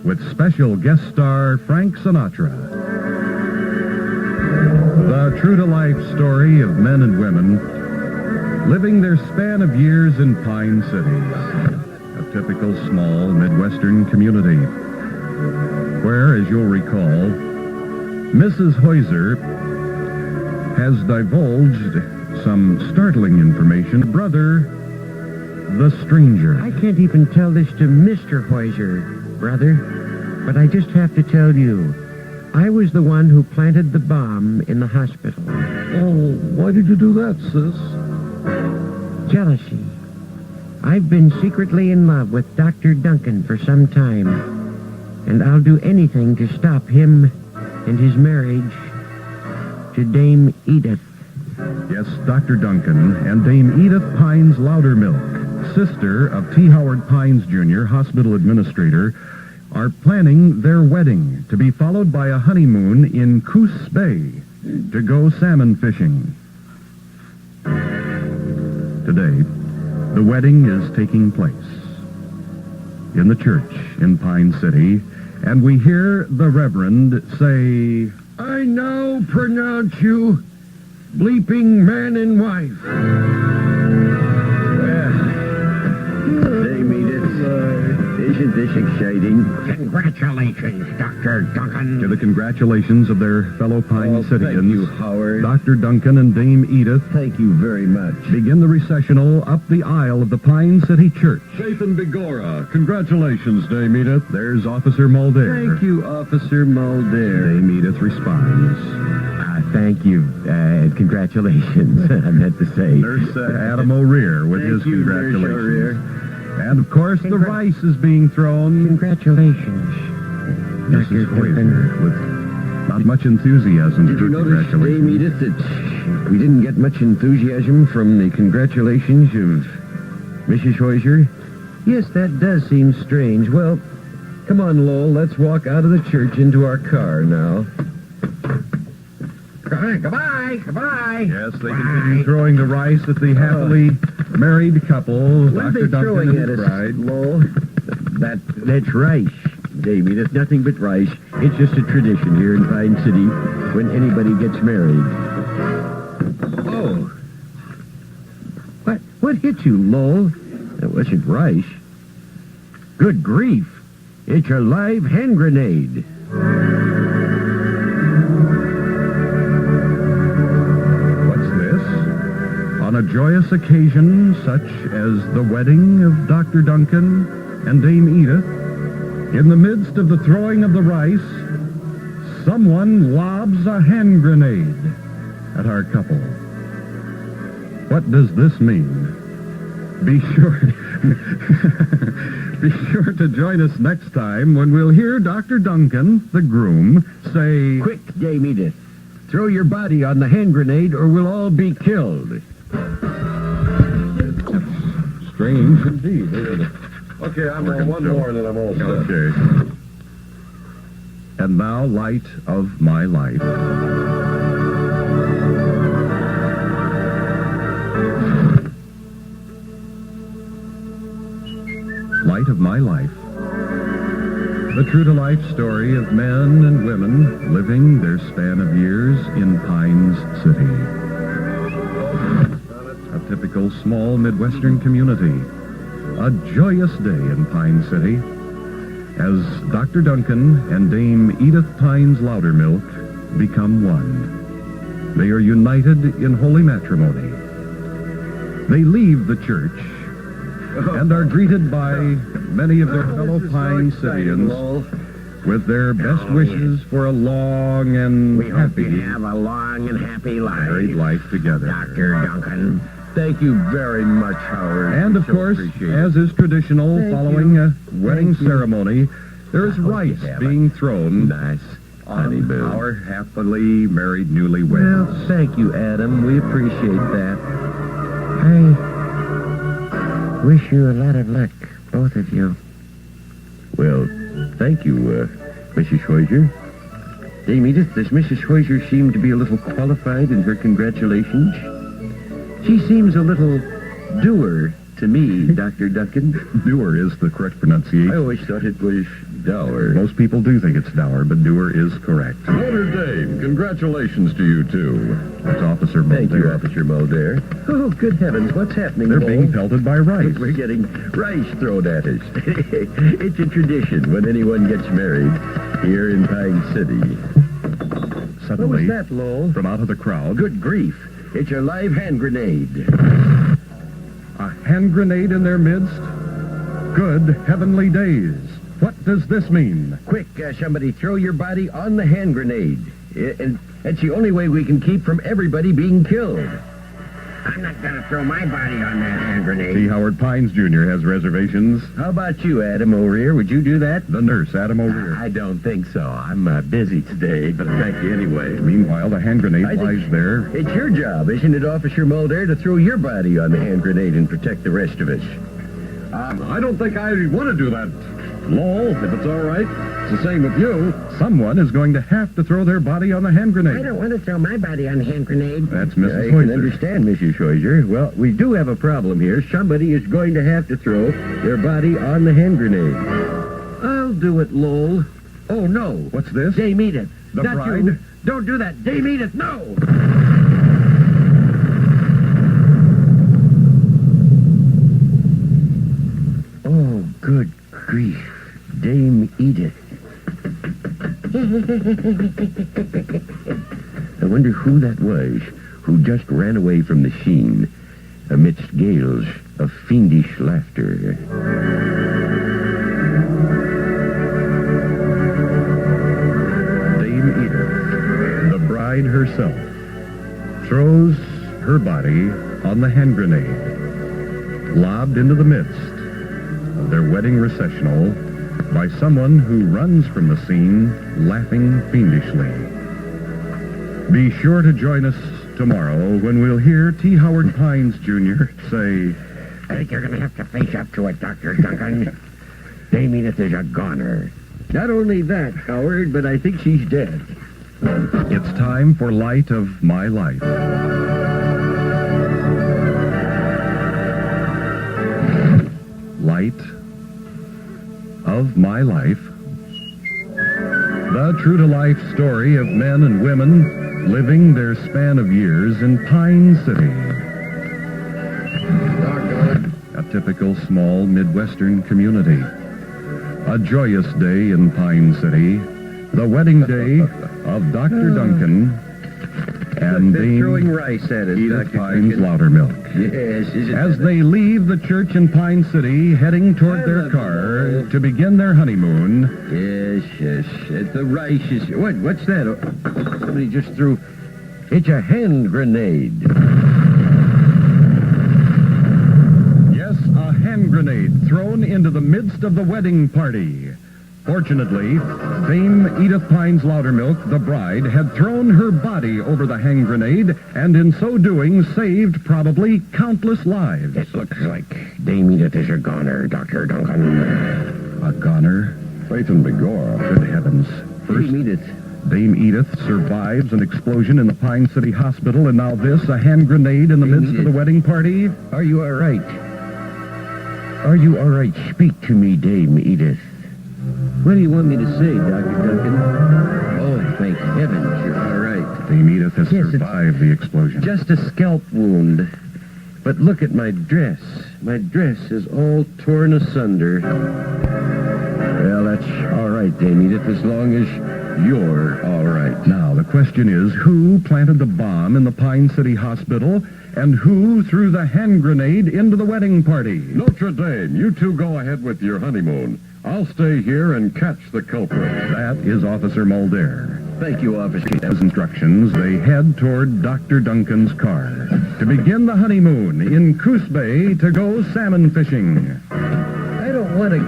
with special guest star Frank Sinatra. The true-to-life story of men and women living their span of years in Pine City, a typical small Midwestern community, where, as you'll recall, Mrs. Heuser has divulged some startling information. Brother, the stranger. I can't even tell this to Mr. Heuser, brother, but I just have to tell you, I was the one who planted the bomb in the hospital. Oh, why did you do that, sis? Jealousy. I've been secretly in love with Dr. Duncan for some time, and I'll do anything to stop him and his marriage to Dame Edith. Yes, Dr. Duncan and Dame Edith Pines Loudermilk, sister of T. Howard Pines, Jr., hospital administrator, are planning their wedding to be followed by a honeymoon in Coos Bay to go salmon fishing. Today, the wedding is taking place in the church in Pine City, and we hear the Reverend say, I now pronounce you bleeping man and wife. Well, Dame Edith, isn't this exciting? Congratulations, Dr. Duncan. to the congratulations of their fellow Pine Cityans, Thank you, Howard. Dr. Duncan and Dame Edith Thank you very much. begin the recessional up the aisle of the Pine City Church. Chafin Bigora. Congratulations, Dame Edith. There's Officer Mulder. Thank you, Officer Mulder. Dame Edith responds. Thank you. Congratulations, I meant to say. Nurse Adam O'Rear with his Thank you, Nurse congratulations. O'Rear. And, of course, the rice is being thrown. Congratulations, Mrs. Dr. Heuser Duncan. with not much enthusiasm Did for you notice, Dame congratulations. Edith, that we didn't get much enthusiasm from the congratulations of Mrs. Heuser? Yes, that does seem strange. Well, come on, Lowell. Let's walk out of the church into our car now. Goodbye, goodbye. Yes, they continue throwing the rice at the happily married couple, What are Dr. they Duncan throwing and at his us, bride. Lowell? That's rice, Dame Edith. Nothing but rice. It's just a tradition here in Pine City when anybody gets married. Oh. What hit you, Lowell? That wasn't rice. Good grief. It's a live hand grenade. What's this? On a joyous occasion such as the wedding of Dr. Duncan and Dame Edith, in the midst of the throwing of the rice, someone lobs a hand grenade at our couple. What does this mean? Be sure to join us next time when we'll hear Dr. Duncan, the groom, say, Quick, Dame Edith. Throw your body on the hand grenade or we'll all be killed. strange indeed, isn't it? Okay, I'm on one more and then I'm all set. Okay. And now, Light of My Life. light of my life. The true-to-life story of men and women living their span of years in Pines City. A typical small Midwestern community. A joyous day in Pine City as Dr. Duncan and Dame Edith Pines Loudermilk become one. They are united in holy matrimony. They leave the church and are greeted by many of their fellow Pine Cityans with their best wishes for a long and We hope happy you have a long and happy life. married life together. Dr. Duncan. Thank you very much, Howard. And of So course, appreciate it. as is traditional Thank following you. a wedding Thank you. ceremony, there is I hope you rice have being thrown Nice. on Honeymoon. our happily married newlyweds. Well, thank you, Adam. We appreciate that. I wish you a lot of luck, both of you. Well, thank you, Mrs. Schweizer. Dame Edith, does Mrs. Schweizer seem to be a little qualified in her congratulations? She seems a little dour to me, Dr. Duncan. Doer is the correct pronunciation. I always thought it was dour. Most people do think it's dour, but doer is correct. Notre Dame, congratulations to you two. That's Officer Thank you, Mulder. Officer Mulder. Oh, good heavens, what's happening, They're Lowell? being pelted by rice. We're getting rice thrown at us. It's a tradition when anyone gets married here in Pine City. What was Suddenly, that, Lowell? from out of the crowd, Good grief. It's a live hand grenade. a hand grenade in their midst. Good heavenly days. What does this mean? Quick, somebody throw your body on the hand grenade. And that's the only way we can keep from everybody being killed. I'm not going to throw my body on that hand T. grenade. Howard Pines Jr. has reservations. How about you, Adam O'Rear? Would you do that? The nurse, Adam O'Rear. I don't think so. I'm busy today, but thank you anyway. Meanwhile, the hand grenade I think- lies there. It's your job, isn't it, Officer Mulder, to throw your body on the hand grenade and protect the rest of us? I don't think I want to do that, Lowell, if it's all right. It's the same with you. Someone is going to have to throw their body on the hand I grenade. don't want to throw my body on the hand grenade. That's I Mrs. can Hoyser. understand, Mrs. Schweizer. Well, we do have a problem here. Somebody is going to have to throw their body on the hand grenade. I'll do it, Lowell. Oh, no. What's this? Dame Edith. The Not bride? you. Don't do that. Dame Edith, no! Oh, good grief. Dame Edith. I wonder who that was who just ran away from the scene amidst gales of fiendish laughter. Dame Edith, the bride herself, throws her body on the hand grenade, lobbed into the midst of their wedding recessional by someone who runs from the scene laughing fiendishly. Be sure to join us tomorrow when we'll hear T. Howard Pines Jr. say, I think you're going to have to face up to it, Dr. Duncan. Dame Edith is a goner. Not only that, Howard, but I think she's dead. it's time for Light of My Life. Light of My Life. The true-to-life story of men and women living their span of years in Pine City. A typical small Midwestern community. A joyous day in Pine City. The wedding day of Dr. Duncan and They're throwing Dame rice at us, Edith Dr. Pines Duncan. Loudermilk. Yes, isn't As that- they leave the church in Pine City, heading toward their car to begin their honeymoon, Yes, yes. The rice is... What's that? Somebody just threw... It's a hand grenade. yes, a hand grenade thrown into the midst of the wedding party. Fortunately, Dame Edith Pines Loudermilk, the bride, had thrown her body over the hand grenade, and in so doing saved probably countless lives. It looks like Dame Edith is a goner, Dr. Duncan. A goner? Faith and Begor. Good heavens. First, Dame Edith. Dame Edith survives an explosion in the Pine City Hospital, and now this, a hand grenade in the Dame midst of the Edith. wedding party? Are you all right? Are you all right? Speak to me, Dame Edith. What do you want me to say, Dr. Duncan? Oh, thank heavens, you're all right. Dame Edith has Yes, it's survived the explosion. Just a scalp wound. But look at my dress. My dress is all torn asunder. Well, that's all right, Dame Edith, as long as you're all right. Now, the question is, who planted the bomb in the Pine City Hospital, and who threw the hand grenade into the wedding party? Notre Dame, you two go ahead with your honeymoon. I'll stay here and catch the culprit. That is Officer Mulder. Thank you, officer. As instructions, they head toward Dr. Duncan's car to begin the honeymoon in Coos Bay to go salmon fishing. I don't want to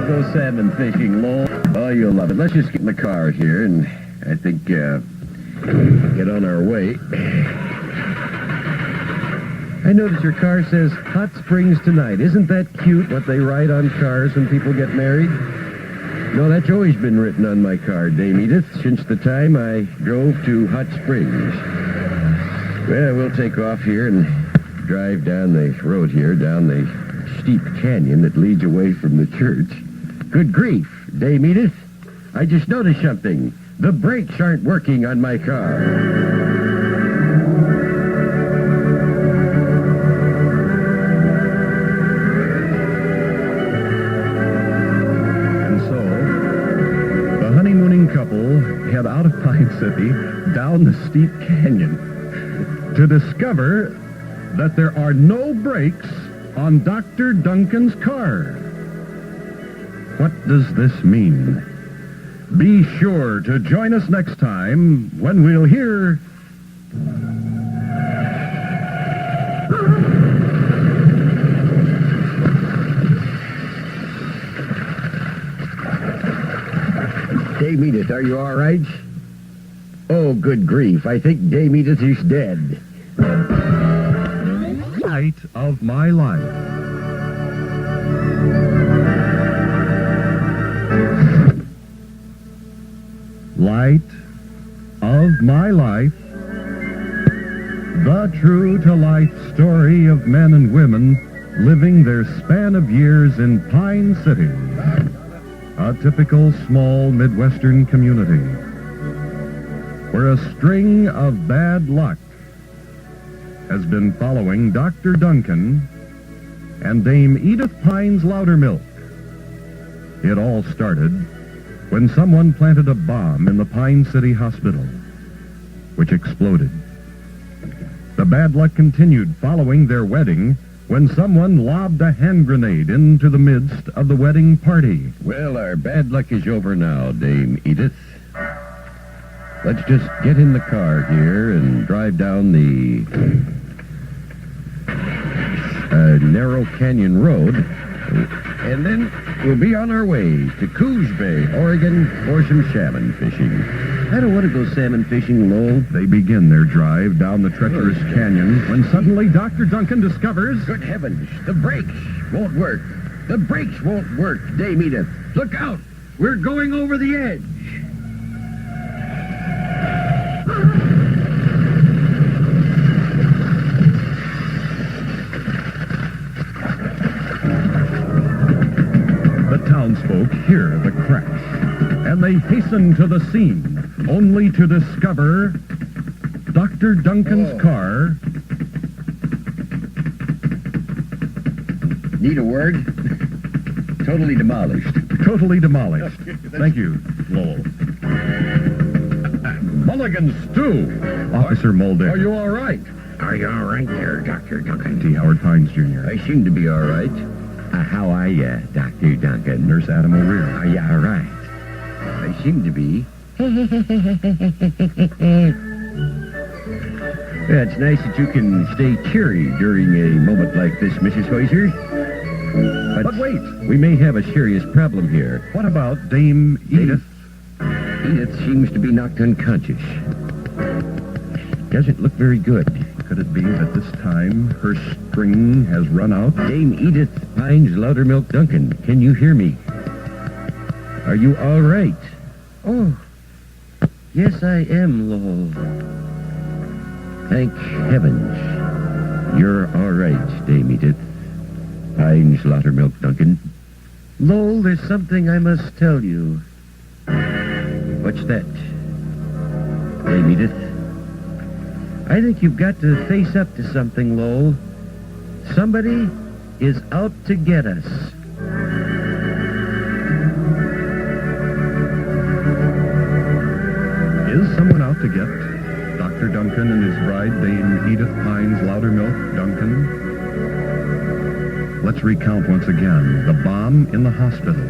go salmon fishing, Lowell. Oh, you'll love it. Let's just get in the car here, and I think, get on our way. I notice your car says Hot Springs Tonight. Isn't that cute, what they write on cars when people get married? No, that's always been written on my car, Dame Edith, since the time I drove to Hot Springs. Well, we'll take off here and drive down the road here, down the steep canyon that leads away from the church. Good grief, Dame Edith. I just noticed something. The brakes aren't working on my car. Couple head out of Pine City down the steep canyon to discover that there are no brakes on Dr. Duncan's car. What does this mean? Be sure to join us next time when we'll hear... Dame Edith, are you all right? Oh, good grief. I think Dame Edith is dead. Light of my life. Light of my life. The true-to-life story of men and women living their span of years in Pine City. A typical small Midwestern community where a string of bad luck has been following Dr. Duncan and Dame Edith Pine's Loudermilk. It all started when someone planted a bomb in the Pine City Hospital, which exploded. The bad luck continued following their wedding when someone lobbed a hand grenade into the midst of the wedding party. Well, our bad luck is over now, Dame Edith. Let's just get in the car here and drive down the narrow canyon road, and then we'll be on our way to Coos Bay, Oregon, for some salmon fishing. I don't want to go salmon fishing, Lowell. They begin their drive down the treacherous canyon when suddenly Dr. Duncan discovers... Good heavens, the brakes won't work. The brakes won't work, Dame Edith. Look out! We're going over the edge. The townsfolk hear the crash, and they hasten to the scene, only to discover Dr. Duncan's car... Need a word? Totally demolished. Totally demolished. Thank you, Lowell. Mulligan stew. Officer Mulder. Are you all right? Are you all right there, Dr. Duncan? T. Howard Pines, Jr. I seem to be all right. How are you, Dr. Duncan? Nurse Adam O'Rear. Are you all right? I seem to be. Yeah, it's nice that you can stay cheery during a moment like this, Mrs. Hoyser. But wait, We may have a serious problem here. what about Dame Edith? Edith seems to be knocked unconscious. Doesn't look very good. Could it be that this time her string has run out? Dame Edith Pines Loudermilk Duncan, can you hear me? Are you all right? Oh, yes, I am, Lowell. Thank heavens. You're all right, Dame Edith. Pines Lautermilk, Duncan. Lowell, there's something I must tell you. What's that? Dame Edith? I think you've got to face up to something, Lowell. Somebody is out to get us. Is someone out to get Dr. Duncan and his bride, Dame Edith Pines Lautermilk Duncan? Let's recount once again. The bomb in the hospital.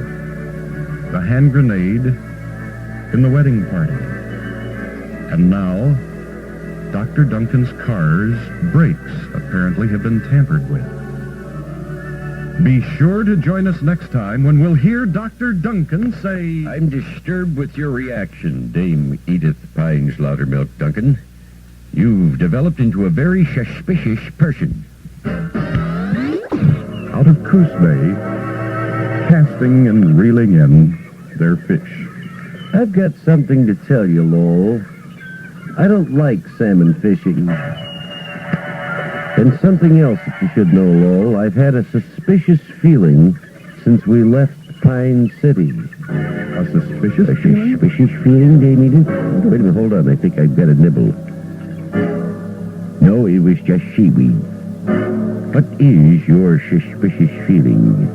The hand grenade in the wedding party. And now, Dr. Duncan's car's brakes apparently have been tampered with. Be sure to join us next time when we'll hear Dr. Duncan say... I'm disturbed with your reaction, Dame Edith Pines Lautermilk, Duncan. You've developed into a very suspicious person. Out of Coos Bay, casting and reeling in their fish. I've got something to tell you, Lowell. I don't like salmon fishing. And something else that you should know, Lowell. I've had a suspicious feeling since we left Pine City. A suspicious feeling? Suspicious feeling, Dame Edith? Wait a minute, hold on. I think I've got a nibble. No, it was just seaweed. What is your suspicious feeling?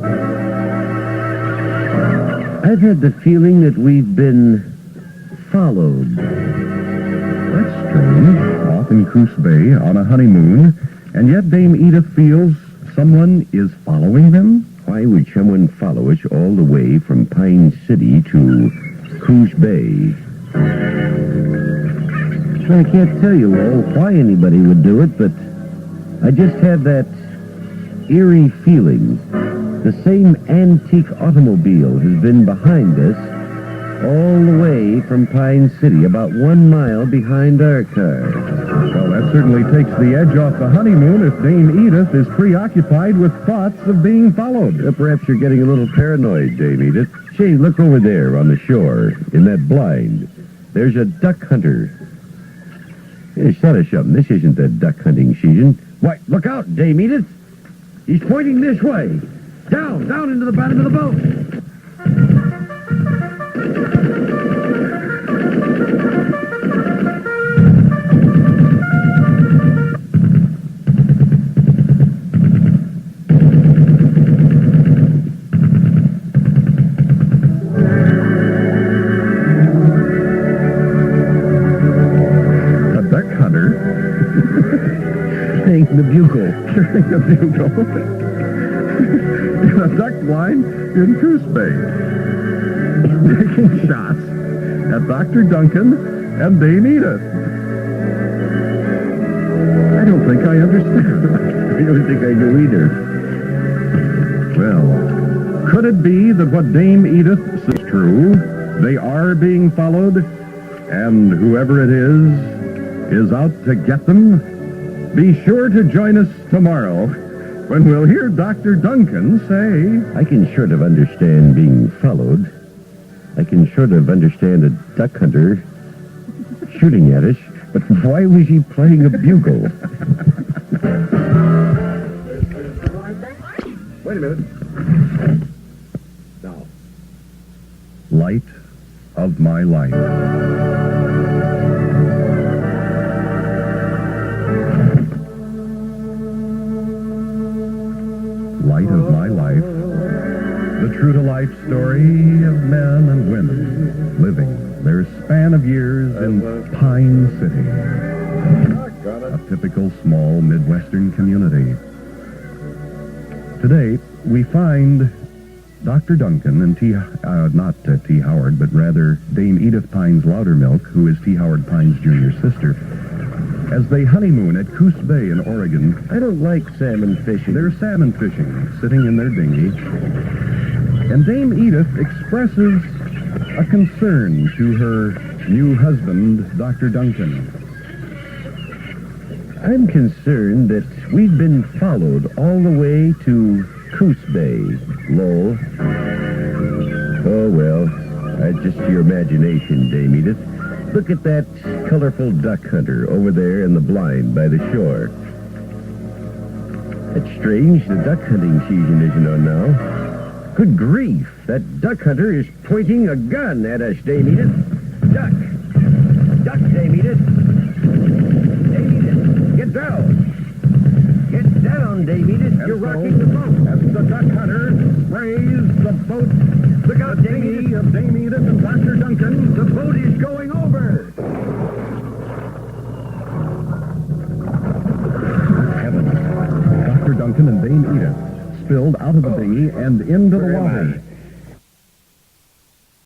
I've had the feeling that we've been followed. That's strange. Off in Coos Bay on a honeymoon, and yet Dame Edith feels someone is following them? Why would someone follow us all the way from Pine City to Coos Bay? I can't tell you, Lowell, why anybody would do it, but I just have that eerie feeling. The same antique automobile has been behind us all the way from Pine City, about 1 mile behind our car. Well, that certainly takes the edge off the honeymoon if Dame Edith is preoccupied with thoughts of being followed. Perhaps you're getting a little paranoid, Dame Edith. Say, look over there on the shore, in that blind. There's a duck hunter. Hey, son of something, this isn't the duck hunting season. Why, look out, Dame Edith. He's pointing this way. Down into the bottom of the boat. The bugle. Carrying a bugle. In a duck blind in Coos Bay. Taking shots at Dr. Duncan and Dame Edith. I don't think I understand. I don't think I do either. Well, could it be that what Dame Edith says is true? They are being followed, and whoever it is out to get them? Be sure to join us tomorrow when we'll hear Dr. Duncan say... I can sort of understand being followed. I can sort of understand a duck hunter shooting at us, but why was he playing a bugle? Wait a minute. Now. Light of my life. Light of my life, the true-to-life story of men and women living their span of years in Pine City, a typical small Midwestern community. Today, we find Dr. Duncan and not T. Howard, but rather Dame Edith Pines Lautermilk, who is T. Howard Pines' junior sister, as they honeymoon at Coos Bay in Oregon. I don't like salmon fishing. They're salmon fishing, sitting in their dinghy. And Dame Edith expresses a concern to her new husband, Dr. Duncan. I'm concerned that we've been followed all the way to Coos Bay, Lowell. Oh, well, that's just your imagination, Dame Edith. Look at that colorful duck hunter over there in the blind by the shore. It's strange the duck hunting season isn't on now. Good grief, that duck hunter is pointing a gun at us, Dame Edith. Duck! Duck, Dame Edith! Dame Edith, get down! Get down, Dame Edith, you're rocking the boat! As the duck hunter raised the boat, Look out, Dame Edith! of Dame Edith and Dr. Duncan, The boat is going over! Heavens! Dr. Duncan and Dame Edith spilled out of the dinghy and into the water.